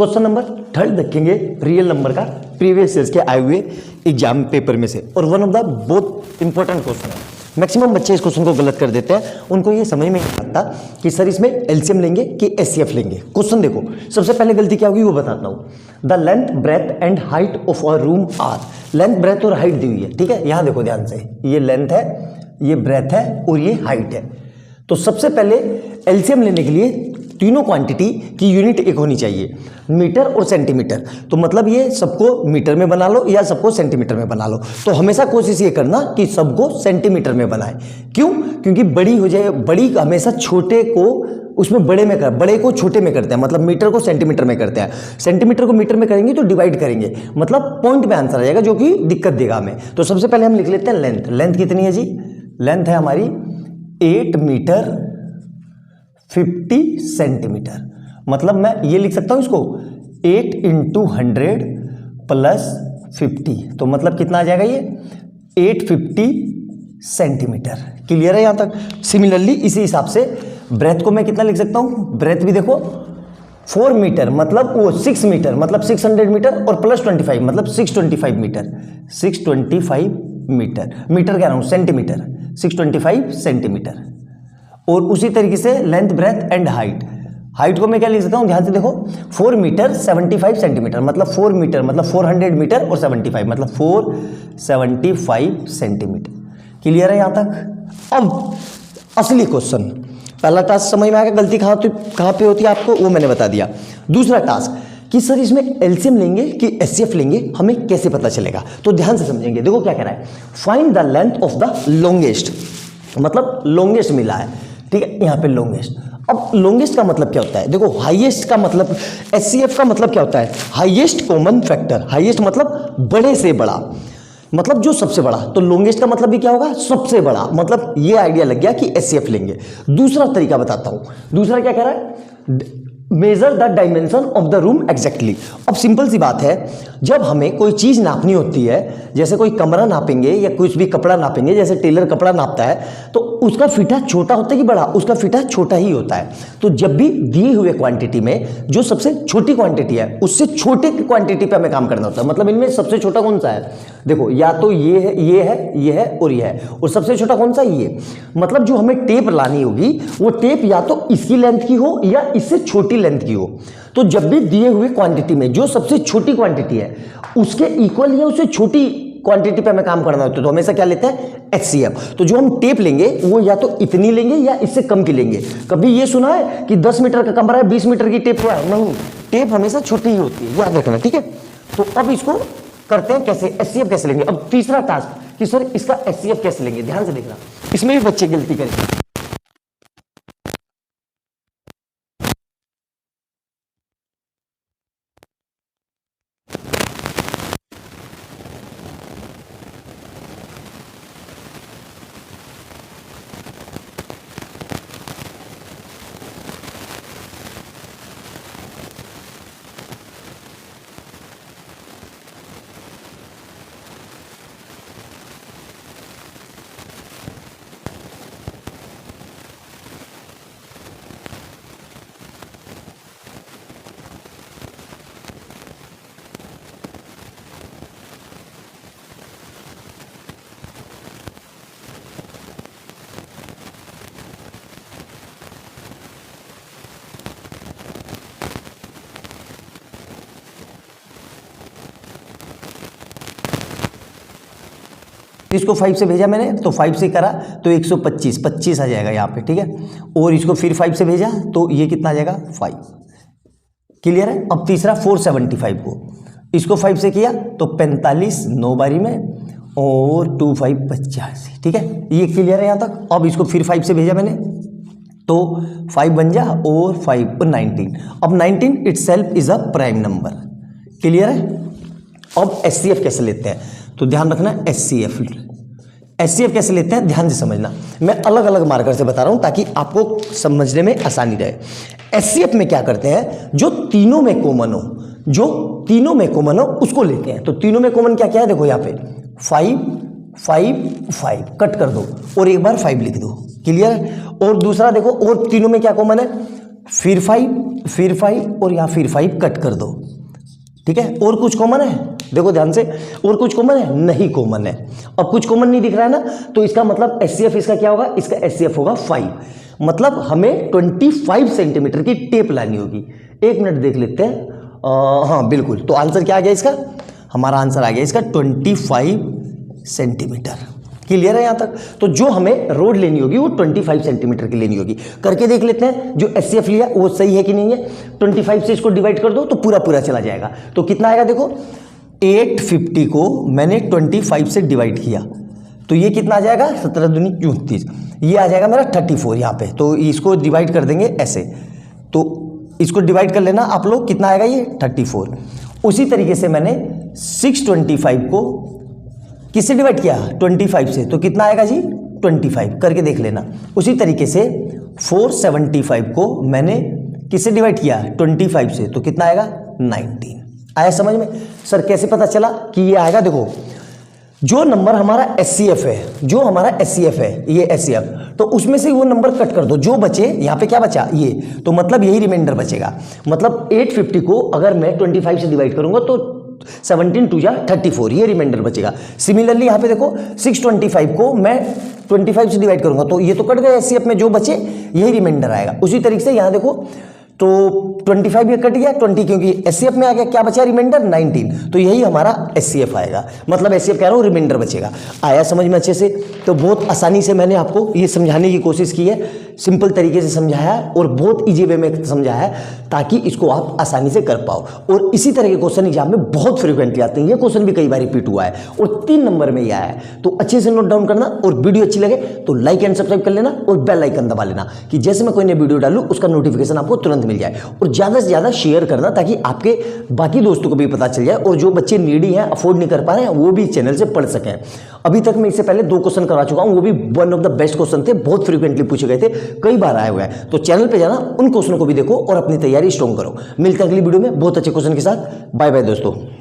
Question number 3 देखेंगे real number का, previous years के आए हुए एग्जाम पेपर में से, और वन ऑफ द बहुत इंपॉर्टेंट क्वेश्चन है। मैक्सिमम बच्चे इस क्वेश्चन को गलत कर देते हैं, उनको ये समझ में नहीं आता कि सर इसमें एलसीएम लेंगे कि एचसीएफ लेंगे। क्वेश्चन देखो, सबसे पहले गलती क्या होगी वो बताता हूँ। The length breadth and height of a room are, length breadth और हाइट दी हुई है, ठीक है। यहाँ देखो ध्यान से, ये लेंथ है, ये ब्रेथ है और ये हाइट है। तो सबसे पहले एलसीएम लेने के लिए तीनों क्वांटिटी की यूनिट एक होनी चाहिए, मीटर और सेंटीमीटर। तो मतलब ये सबको मीटर में बना लो या सबको सेंटीमीटर में बना लो। तो हमेशा कोशिश ये करना कि सबको सेंटीमीटर में बनाए। क्यों? क्योंकि बड़ी हो जाए, बड़ी हमेशा छोटे को उसमें बड़े में कर, बड़े को छोटे में करते हैं, मतलब मीटर को सेंटीमीटर में करते हैं। सेंटीमीटर को मीटर में करेंगे तो डिवाइड करेंगे, मतलब पॉइंट में आंसर आ जाएगा, जो कि दिक्कत देगा हमें। तो सबसे पहले हम लिख लेते हैं लेंथ। लेंथ कितनी है जी? लेंथ है हमारी 8 मीटर 50 सेंटीमीटर। मतलब मैं ये लिख सकता हूं इसको 8 × 100 + 50, तो मतलब कितना आ जाएगा ये 850 सेंटीमीटर। क्लियर है यहां तक? सिमिलरली इसी हिसाब से ब्रेथ को मैं कितना लिख सकता हूं? ब्रेथ भी देखो 4 मीटर, मतलब वो 6 मीटर, मतलब 600 मीटर, और +25 मतलब 625 मीटर। 625 मीटर, मीटर कह रहा हूं, सेंटीमीटर, 625 सेंटीमीटर। और उसी तरीके से length breadth and height, height को मैं क्या लिख सकता हूं? ध्यान से देखो 4 मीटर 75 सेंटीमीटर, मतलब 4 मीटर मतलब 400 मीटर, और 75 मतलब 475 सेंटीमीटर। क्लियर है यहां तक? अब असली क्वेश्चन, पहला टास्क समझ में आ गया, गलती कहां पे होती है आपको वो मैंने बता दिया। दूसरा टास्क कि सर इसमें एलसीएम लेंगे कि एचसीएफ लेंगे, हमें कैसे पता चलेगा? तो ध्यान से समझेंगे। देखो क्या कह रहा है, find the length of the longest, मतलब लॉन्गेस्ट मिला है, ठीक है, यहाँ पे लॉन्गेस्ट। अब लॉन्गेस्ट का मतलब क्या होता है? देखो हाईएस्ट का मतलब, एचसीएफ का मतलब क्या होता है? Highest common factor. हाईएस्ट मतलब बड़े से बड़ा, मतलब जो सबसे बड़ा। तो लॉन्गेस्ट का मतलब भी क्या होगा? सबसे बड़ा। मतलब ये आइडिया लग गया कि एचसीएफ लेंगे। दूसरा तरीका बताता हूं। दूसरा क्या कह रहा है? Measure the dimension of the room exactly. अब सिंपल सी बात है, जब हमें कोई चीज नापनी होती है, जैसे कोई कमरा नापेंगे या कुछ भी कपड़ा नापेंगे, जैसे टेलर कपड़ा नापता है, तो उसका फीता छोटा होता है कि बड़ा? उसका फीता छोटा ही होता है। तो जब भी दिए हुए क्वांटिटी में जो सबसे छोटी क्वांटिटी है, उससे छोटे क्वांटिटी पे हमें काम करना होता है। मतलब इनमें सबसे छोटा कौन सा है? देखो या तो ये है, ये है, ये है और ये है, और सबसे छोटा कौन सा? ये। मतलब जो हमें टेप लानी होगी वो टेप या तो इसकी लेंथ की हो या इससे छोटी लेंथ की हो। तो जब भी दिए हुए क्वांटिटी में जो सबसे छोटी क्वांटिटी है उसके इक्वल या उससे छोटी क्वांटिटी पे हमें काम करना होता है, तो हमेशा क्या लेते हैं? एचसीएफ। तो जो हम टेप लेंगे वो या तो इतनी लेंगे या इससे कम की लेंगे। कभी ये सुना है कि 10 मीटर का कमरा है 20 मीटर की टेप हुआ है? नहीं, टेप हमेशा छोटी ही होती है, याद रखना, ठीक है। तो अब इसको करते हैं कैसे, एचसीएफ कैसे लेंगे। अब तीसरा टास्क कि सर इसका एचसीएफ कैसे लेंगे। ध्यान से देखना, इसमें भी बच्चे गलती करेंगे। इसको 5 से भेजा मैंने, तो 5 से करा तो 125, 25 आ जाएगा यहाँ पे, ठीक है। और इसको फिर 5 से भेजा तो ये कितना आ जाएगा? 5। क्लियर है? अब तीसरा 475 को, इसको 5 से किया तो 45 9 बारी में, और 2 5 85, ठीक है। ये क्लियर है यहाँ तक? अब इसको फिर 5 से भेजा मैंने तो 5 बन जा, और 5 पर 19। अब 19 itself is a prime number. Clear है? अब एचसीएफ कैसे लेते हैं तो ध्यान रखना, एचसीएफ कैसे लेते हैं ध्यान से समझना। मैं अलग अलग मार्कर से बता रहा हूं ताकि आपको समझने में आसानी रहे। एचसीएफ में क्या करते हैं, जो तीनों में कॉमन हो, जो तीनों में कॉमन हो उसको लेते हैं। तो तीनों में कॉमन क्या क्या है? देखो यहाँ पे 5 5 5 कट कर दो और एक बार 5 लिख दो। क्लियर है? और दूसरा देखो, और तीनों में क्या कॉमन है? फिर 5 और यहाँ फिर 5 कट कर दो, ठीक है। और कुछ कॉमन है, देखो ध्यान से, और कुछ कॉमन है, नहीं कॉमन है। अब कुछ कॉमन नहीं दिख रहा है ना, तो इसका मतलब एचसीएफ इसका क्या होगा, इसका एचसीएफ होगा 5। मतलब हमें 25 सेंटीमीटर की टेप लानी होगी। 1 मिनट देख लेते हैं। हाँ बिल्कुल, तो आंसर क्या आ गया इसका, हमारा आंसर आ गया इसका 25 सेंटीमीटर। क्लियर है यहाँ तक। तो जो हमें रोड लेनी होगी वो 25 सेंटीमीटर की लेनी होगी। करके देख लेते हैं जो एचसीएफ लिया वो सही है कि नहीं है। 25 से इसको डिवाइड कर दो तो पूरा पूरा चला जाएगा। तो कितना आएगा देखो, 850 को मैंने 25 से डिवाइड किया तो ये कितना आ जाएगा, 17 दूनी 34, ये आ जाएगा मेरा 34 यहाँ पे। तो इसको डिवाइड कर देंगे ऐसे, तो इसको डिवाइड कर लेना आप लोग, कितना आएगा ये 34। उसी तरीके से मैंने 625 को किससे डिवाइड किया, 25 से, तो कितना आएगा जी 25, करके देख लेना। उसी तरीके से 475 को मैंने किससे डिवाइड किया, 25 से, तो कितना आएगा 19। आया समझ में। सर कैसे पता चला कि ये आएगा, देखो जो नंबर हमारा एचसीएफ है, जो हमारा एचसीएफ है ये एचसीएफ, तो उसमें से वो नंबर कट कर दो, जो बचे यहाँ पे क्या बचा ये, तो मतलब यही रिमाइंडर बचेगा। मतलब 850 को अगर मैं 25 से डिवाइड करूंगा तो 17 2 जा 34, ये रिमाइंडर बचेगा। सिमिलरली यहाँ पे देखो 625 को मैं 25 से डिवाइड करूंगा तो ये तो कट गया एचसीएफ में, जो बचे यही रिमाइंडर आएगा। उसी तरीके से यहाँ देखो तो 25 ये कट गया 20, क्योंकि एचसीएफ में आ गया, क्या बचा रिमाइंडर 19, तो यही हमारा एचसीएफ आएगा। मतलब एचसीएफ कह रहा हूँ रिमाइंडर बचेगा। आया समझ में अच्छे से। तो बहुत आसानी से मैंने आपको ये समझाने की कोशिश की है, सिंपल तरीके से समझाया है और बहुत इजी वे में समझाया है ताकि इसको आप आसानी से कर पाओ। और इसी तरह के क्वेश्चन एग्जाम में बहुत फ्रिक्वेंटली आते हैं, ये क्वेश्चन भी कई बार रिपीट हुआ है और 3 नंबर में ही आया है। तो अच्छे से नोट डाउन करना, और वीडियो अच्छी लगे तो लाइक एंड सब्सक्राइब कर लेना और बेल आइकन दबा लेना कि जैसे मैं कोई नई वीडियो डालूं उसका नोटिफिकेशन आपको तुरंत मिल जाए। और ज़्यादा से ज़्यादा शेयर करना ताकि आपके बाकी दोस्तों को भी पता चल जाए, और जो बच्चे नीडी हैं, अफोर्ड नहीं कर पा रहे हैं, वो भी चैनल से पढ़ सकें। अभी तक मैं इससे पहले 2 क्वेश्चन करा चुका हूं, वो भी one of the best question थे, बहुत फ्रीक्वेंटली पूछे गए थे, कई बार आए हुए हैं। तो चैनल पे जाना, उन क्वेश्चनों को भी देखो और अपनी तैयारी स्ट्रॉन्ग करो। मिलते हैं अगली वीडियो में बहुत अच्छे क्वेश्चन के साथ। बाय बाय दोस्तों।